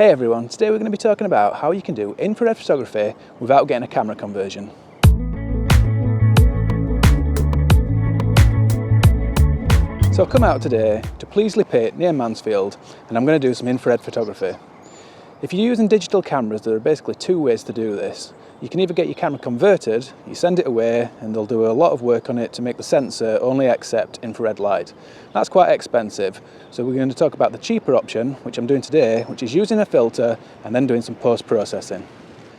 Hey everyone, today we're going to be talking about how you can do infrared photography without getting a camera conversion. So I've come out today to Pleasley Pit near Mansfield and I'm going to do some infrared photography. If you're using digital cameras, there are basically two ways to do this. You can either get your camera converted, you send it away and they'll do a lot of work on it to make the sensor only accept infrared light. That's quite expensive, so we're going to talk about the cheaper option, which I'm doing today, which is using a filter and then doing some post-processing.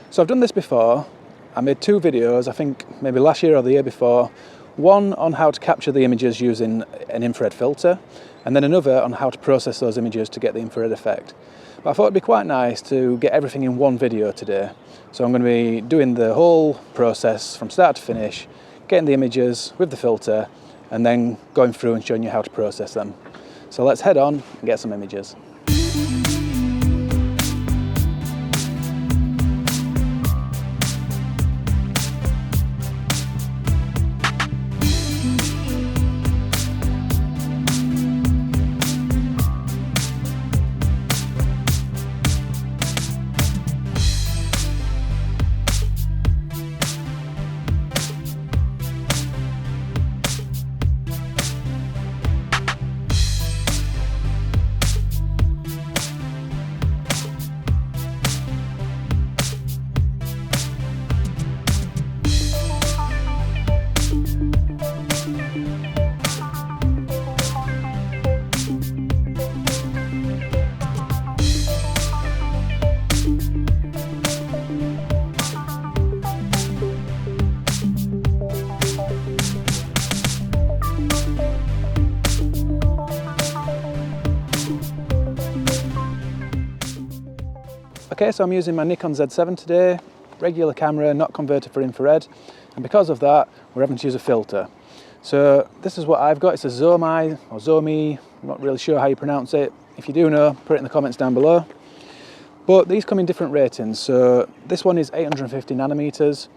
So I've done this before. I made two videos, I think maybe last year or the year before. One on how to capture the images using an infrared filter, and then another on how to process those images to get the infrared effect. But I thought it'd be quite nice to get everything in one video today. So I'm going to be doing the whole process from start to finish, getting the images with the filter, and then going through and showing you how to process them. So let's head on and get some images. Okay, so I'm using my Nikon Z7 today, regular camera, not converted for infrared, and because of that, we're having to use a filter. So this is what I've got. It's a Zomi or Zomi, I'm not really sure how you pronounce it. If you do know, put it in the comments down below. But these come in different ratings. So this one is 850 nanometers.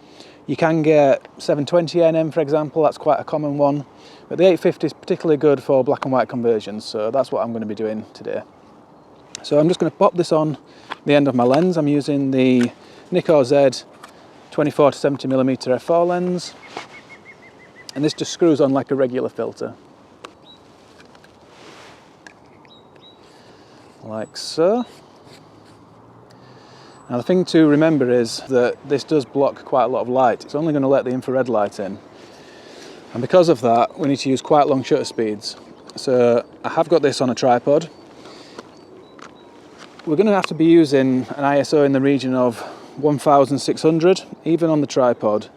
You can get 720 nm, for example, that's quite a common one. But the 850 is particularly good for black and white conversions, so that's what I'm going to be doing today. So I'm just going to pop this on the end of my lens. I'm using the Nikon Z 24 to 70mm f4 lens, and this just screws on like a regular filter, like so. Now the thing to remember is that this does block quite a lot of light. It's only going to let the infrared light in, and because of that we need to use quite long shutter speeds. So I have got this on a tripod. We're going to have to be using an ISO in the region of 1600, even on the tripod.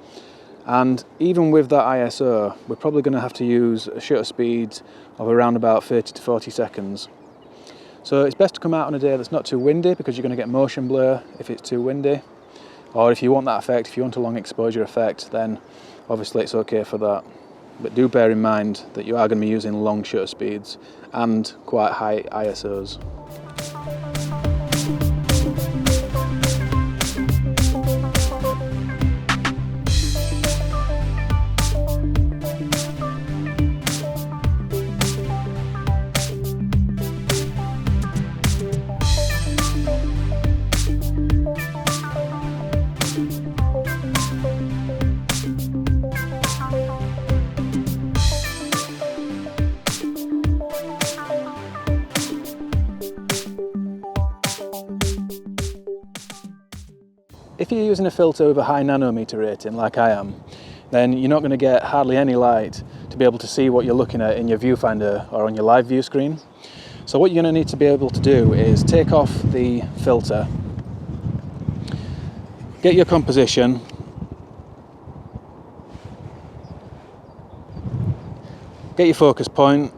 And even with that ISO, we're probably going to have to use a shutter speed of around about 30 to 40 seconds. So it's best to come out on a day that's not too windy, because you're going to get motion blur if it's too windy. Or if you want that effect, if you want a long exposure effect, then obviously it's okay for that. But do bear in mind that you are going to be using long shutter speeds and quite high ISOs. If you're using a filter with a high nanometer rating like I am, then you're not going to get hardly any light to be able to see what you're looking at in your viewfinder or on your live view screen. So what you're going to need to be able to do is take off the filter, get your composition, get your focus point.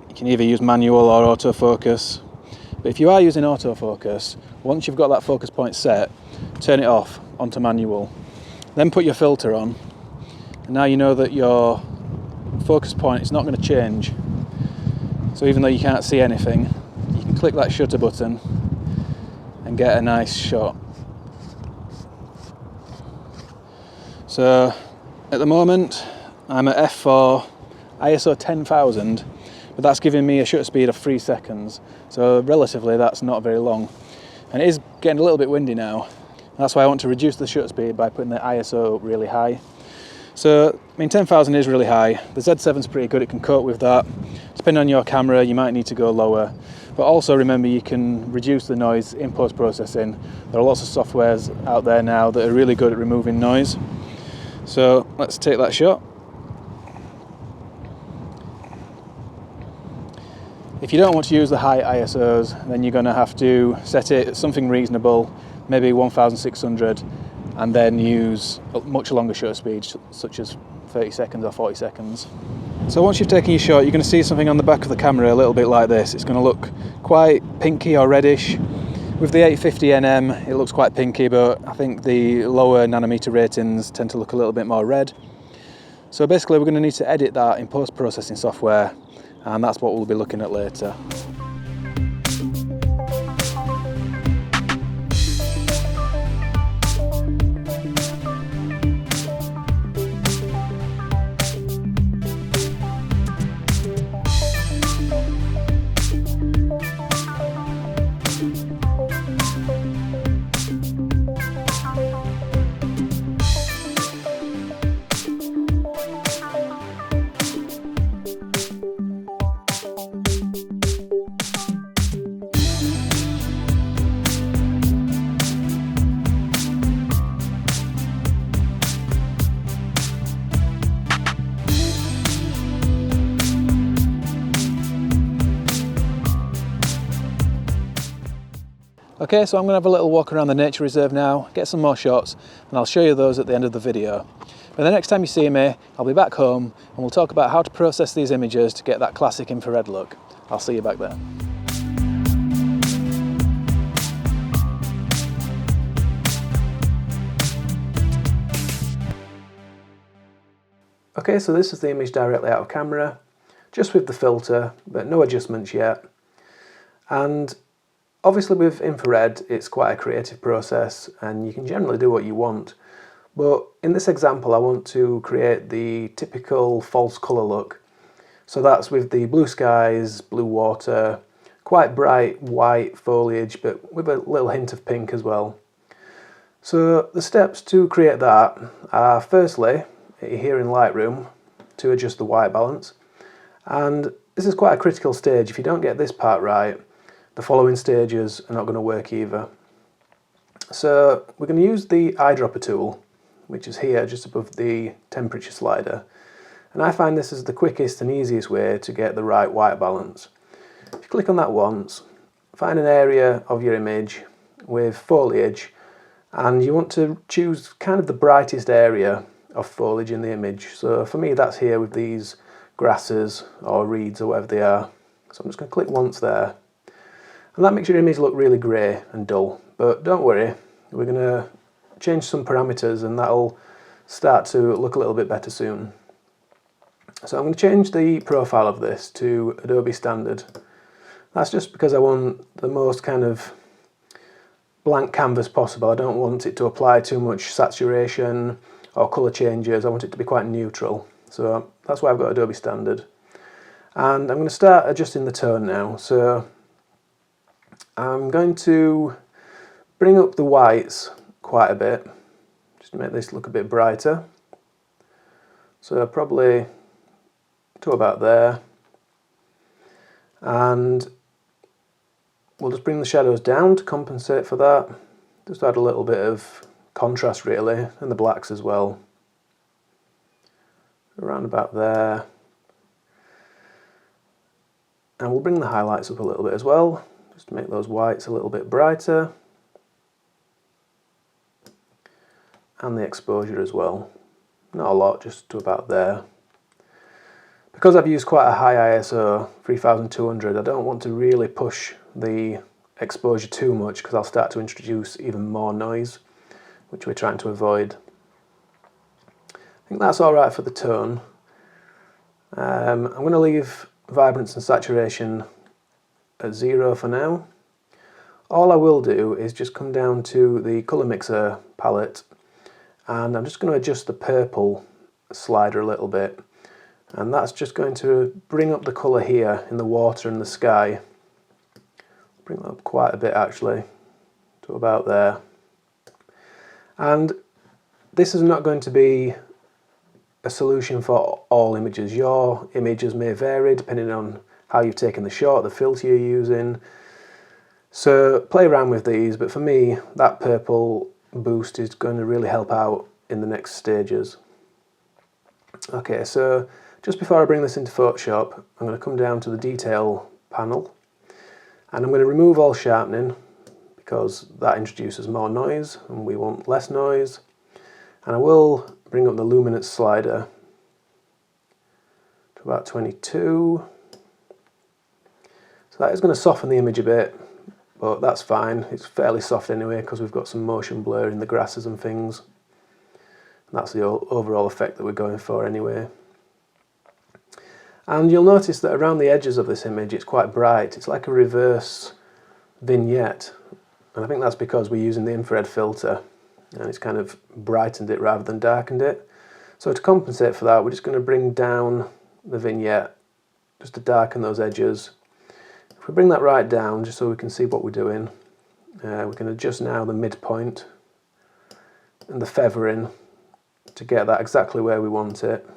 You can either use manual or autofocus. But if you are using autofocus, once you've got that focus point set, turn it off onto manual. Then put your filter on, and now you know that your focus point is not going to change. So even though you can't see anything, you can click that shutter button and get a nice shot. So at the moment I'm at f4 ISO 10,000, but that's giving me a shutter speed of 3 seconds, so relatively that's not very long. And it is getting a little bit windy now, and that's why I want to reduce the shutter speed by putting the ISO really high. So, I mean, 10,000 is really high. The Z7's pretty good, it can cope with that. Depending on your camera, you might need to go lower. But also remember, you can reduce the noise in post-processing. There are lots of softwares out there now that are really good at removing noise. So, let's take that shot. If you don't want to use the high ISOs, then you're going to have to set it at something reasonable, maybe 1600, and then use a much longer shutter speed, such as 30 seconds or 40 seconds. So once you've taken your shot, you're going to see something on the back of the camera a little bit like this. It's going to look quite pinky or reddish. With the 850NM, it looks quite pinky, but I think the lower nanometer ratings tend to look a little bit more red. So basically we're going to need to edit that in post-processing software, and that's what we'll be looking at later. Okay, so I'm going to have a little walk around the nature reserve now, get some more shots, and I'll show you those at the end of the video. But the next time you see me, I'll be back home and we'll talk about how to process these images to get that classic infrared look. I'll see you back there. Okay, so this is the image directly out of camera, just with the filter, but no adjustments yet. And obviously with infrared, it's quite a creative process and you can generally do what you want. But in this example, I want to create the typical false colour look. So that's with the blue skies, blue water, quite bright white foliage, but with a little hint of pink as well. So the steps to create that are, firstly, here in Lightroom, to adjust the white balance. And this is quite a critical stage. If you don't get this part right, the following stages are not going to work either. So we're going to use the eyedropper tool, which is here just above the temperature slider. And I find this is the quickest and easiest way to get the right white balance. If you click on that once, find an area of your image with foliage, and you want to choose kind of the brightest area of foliage in the image. So for me that's here with these grasses or reeds or whatever they are. So I'm just going to click once there. And that makes your image look really grey and dull, but don't worry, we're going to change some parameters and that'll start to look a little bit better soon. So I'm going to change the profile of this to Adobe Standard. That's just because I want the most kind of blank canvas possible. I don't want it to apply too much saturation or colour changes. I want it to be quite neutral. So that's why I've got Adobe Standard. And I'm going to start adjusting the tone now. So I'm going to bring up the whites quite a bit, just to make this look a bit brighter. So probably to about there. And we'll just bring the shadows down to compensate for that. Just add a little bit of contrast really, and the blacks as well. Around about there. And we'll bring the highlights up a little bit as well, just to make those whites a little bit brighter. And the exposure as well. Not a lot, just to about there. Because I've used quite a high ISO, 3200, I don't want to really push the exposure too much because I'll start to introduce even more noise, which we're trying to avoid. I think that's alright for the tone. I'm going to leave vibrance and saturation at 0 for now. All I will do is just come down to the colour mixer palette and I'm just going to adjust the purple slider a little bit. and that's just going to bring up the colour here in the water and the sky. Bring that up quite a bit actually, to about there. And this is not going to be a solution for all images. Your images may vary depending on how you've taken the shot, the filter you're using. So play around with these, but for me that purple boost is going to really help out in the next stages. Okay, so just before I bring this into Photoshop, I'm going to come down to the detail panel and I'm going to remove all sharpening because that introduces more noise and we want less noise. And I will bring up the luminance slider to about 22. So that is going to soften the image a bit, but that's fine. It's fairly soft anyway because we've got some motion blur in the grasses and things. And that's the overall effect that we're going for anyway. And you'll notice that around the edges of this image it's quite bright. It's like a reverse vignette. And I think that's because we're using the infrared filter and it's kind of brightened it rather than darkened it. So to compensate for that, we're just going to bring down the vignette just to darken those edges. If we bring that right down just so we can see what we're doing, we can adjust now the midpoint and the feathering to get that exactly where we want it.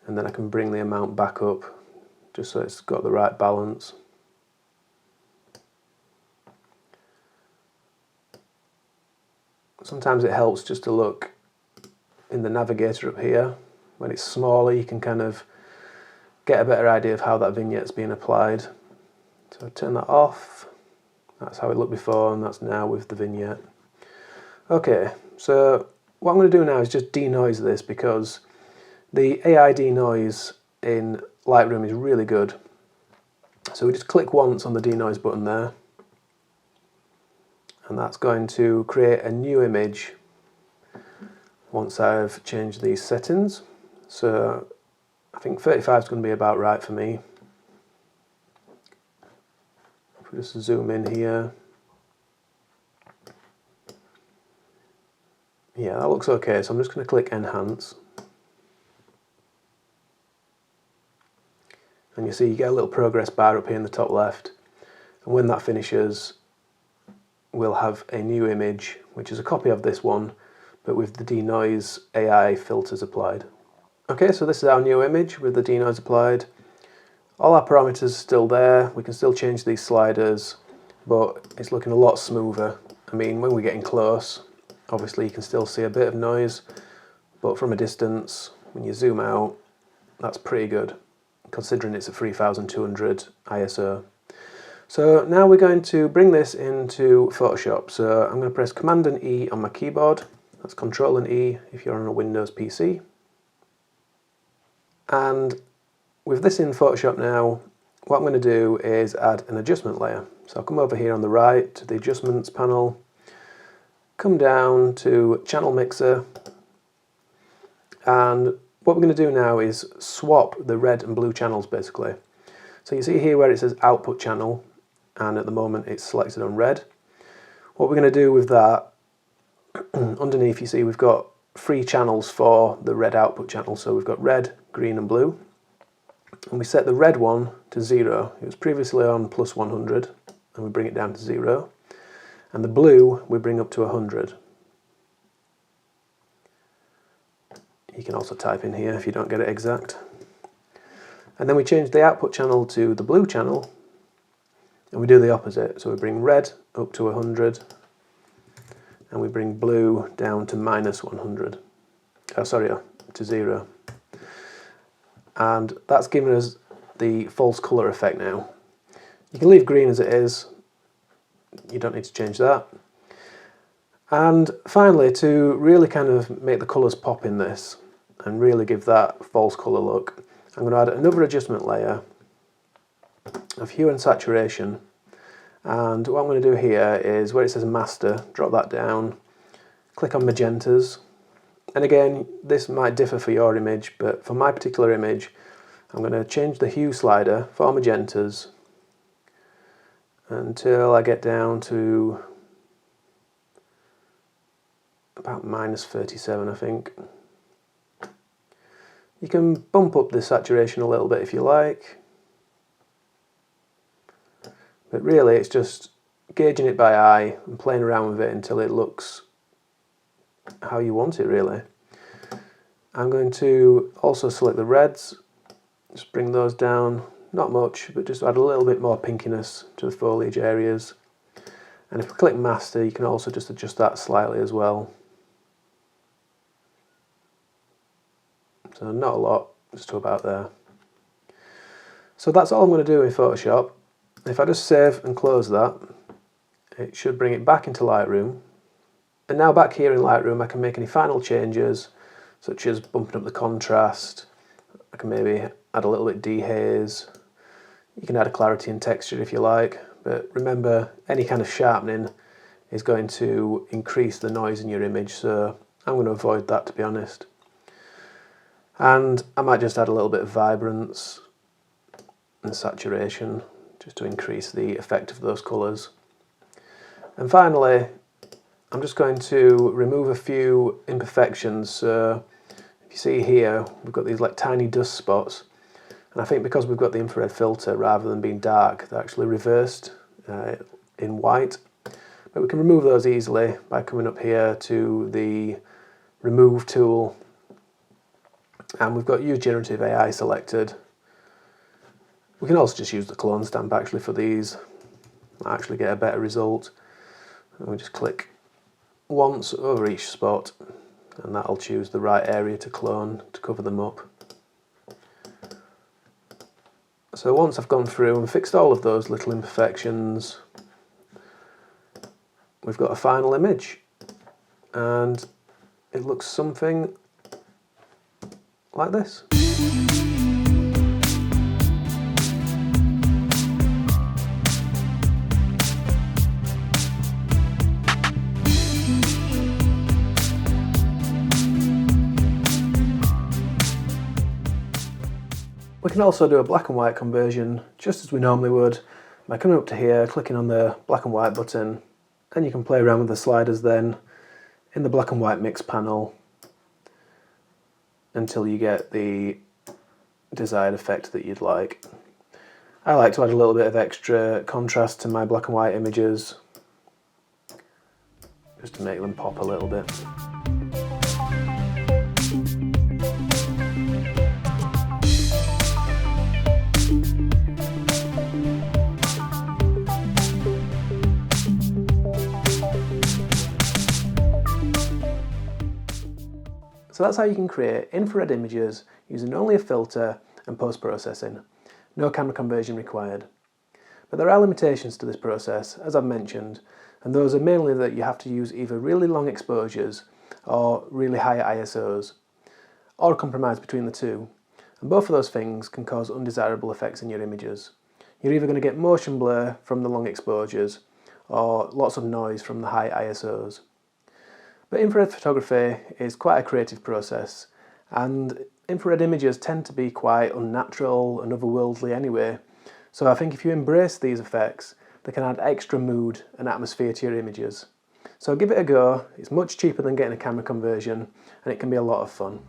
And then I can bring the amount back up just so it's got the right balance. Sometimes it helps just to look in the navigator up here. When it's smaller you can kind of get a better idea of how that vignette's being applied. So I turn that off. That's how it looked before and that's now with the vignette. Okay, so what I'm going to do now is just denoise this because the AI denoise in Lightroom is really good. So we just click once on the denoise button there and that's going to create a new image once I've changed these settings. So I think 35 is going to be about right for me. If we just zoom in here. Yeah, that looks okay, so I'm just going to click Enhance. And you see you get a little progress bar up here in the top left. And when that finishes, we'll have a new image, which is a copy of this one, but with the denoise AI filters applied. Okay, so this is our new image with the denoise applied. All our parameters are still there. We can still change these sliders, but it's looking a lot smoother. I mean, when we're getting close, obviously you can still see a bit of noise, but from a distance, when you zoom out, that's pretty good, considering it's a 3200 ISO. So now we're going to bring this into Photoshop. So I'm going to press Command and E on my keyboard. That's Control and E if you're on a Windows PC. And with this in Photoshop now, what I'm going to do is add an adjustment layer. So I'll come over here on the right to the Adjustments panel, come down to Channel Mixer, and what we're going to do now is swap the red and blue channels basically. So you see here where it says Output Channel, and at the moment it's selected on red. What we're going to do with that, underneath you see we've got 3 channels for the red output channel. So we've got red, green and blue. And we set the red one to 0. It was previously on +100 and we bring it down to 0. And the blue we bring up to 100. You can also type in here if you don't get it exact. And then we change the output channel to the blue channel and we do the opposite. So we bring red up to 100 and we bring blue down to -100. To 0. And that's given us the false colour effect now. You can leave green as it is, you don't need to change that. And finally, to really kind of make the colours pop in this and really give that false colour look, I'm going to add another adjustment layer of hue and saturation. And what I'm going to do here is where it says master, drop that down, click on magentas. And again, this might differ for your image, but for my particular image, I'm going to change the hue slider for magentas until I get down to about -37, I think. You can bump up the saturation a little bit if you like, but really it's just gauging it by eye and playing around with it until it looks how you want it really. I'm going to also select the reds, just bring those down, not much, but just add a little bit more pinkiness to the foliage areas. And if we click master, you can also just adjust that slightly as well. So not a lot, just to about there. So that's all I'm going to do in Photoshop. If I just save and close that, it should bring it back into Lightroom. And now back here in Lightroom, I can make any final changes, such as bumping up the contrast. I can maybe add a little bit dehaze. You can add a clarity and texture if you like, but remember, any kind of sharpening is going to increase the noise in your image, so I'm going to avoid that, to be honest. And I might just add a little bit of vibrance and saturation just to increase the effect of those colours. And finally, I'm just going to remove a few imperfections. So if you see here, we've got these like tiny dust spots, and I think because we've got the infrared filter, rather than being dark, they're actually reversed in white. But we can remove those easily by coming up here to the remove tool, and we've got use generative AI selected. We can also just use the clone stamp actually for these. I actually get a better result. And we just click once over each spot, and that'll choose the right area to clone to cover them up. So once I've gone through and fixed all of those little imperfections, we've got a final image, and it looks something like this. We can also do a black and white conversion just as we normally would by coming up to here, clicking on the black and white button, and you can play around with the sliders then in the black and white mix panel until you get the desired effect that you'd like. I like to add a little bit of extra contrast to my black and white images just to make them pop a little bit. So that's how you can create infrared images using only a filter and post-processing. No camera conversion required. But there are limitations to this process, as I've mentioned, and those are mainly that you have to use either really long exposures or really high ISOs, or a compromise between the two. And both of those things can cause undesirable effects in your images. You're either going to get motion blur from the long exposures or lots of noise from the high ISOs. But infrared photography is quite a creative process, and infrared images tend to be quite unnatural and otherworldly anyway, so I think if you embrace these effects, they can add extra mood and atmosphere to your images. So give it a go, it's much cheaper than getting a camera conversion, and it can be a lot of fun.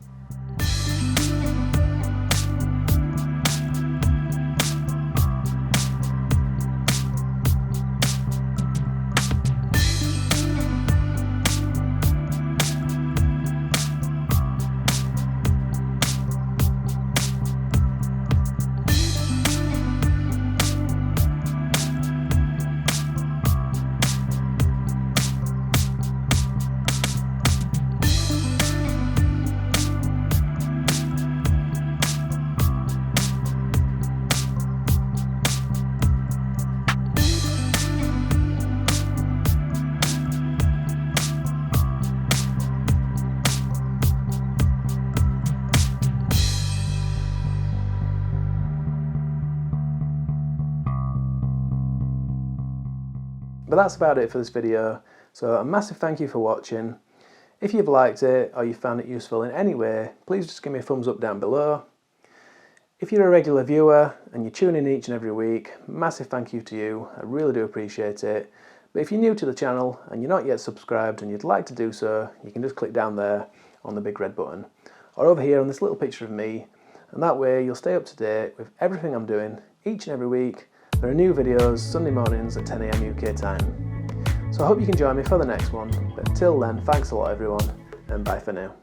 But that's about it for this video, so a massive thank you for watching. If you've liked it or you found it useful in any way, please just give me a thumbs up down below. If you're a regular viewer and you tune in each and every week, massive thank you to you, I really do appreciate it. But if you're new to the channel and you're not yet subscribed and you'd like to do so, you can just click down there on the big red button. or over here on this little picture of me, and that way you'll stay up to date with everything I'm doing each and every week. There are new videos Sunday mornings at 10 AM UK time. So I hope you can join me for the next one, but until then, thanks a lot everyone, and bye for now.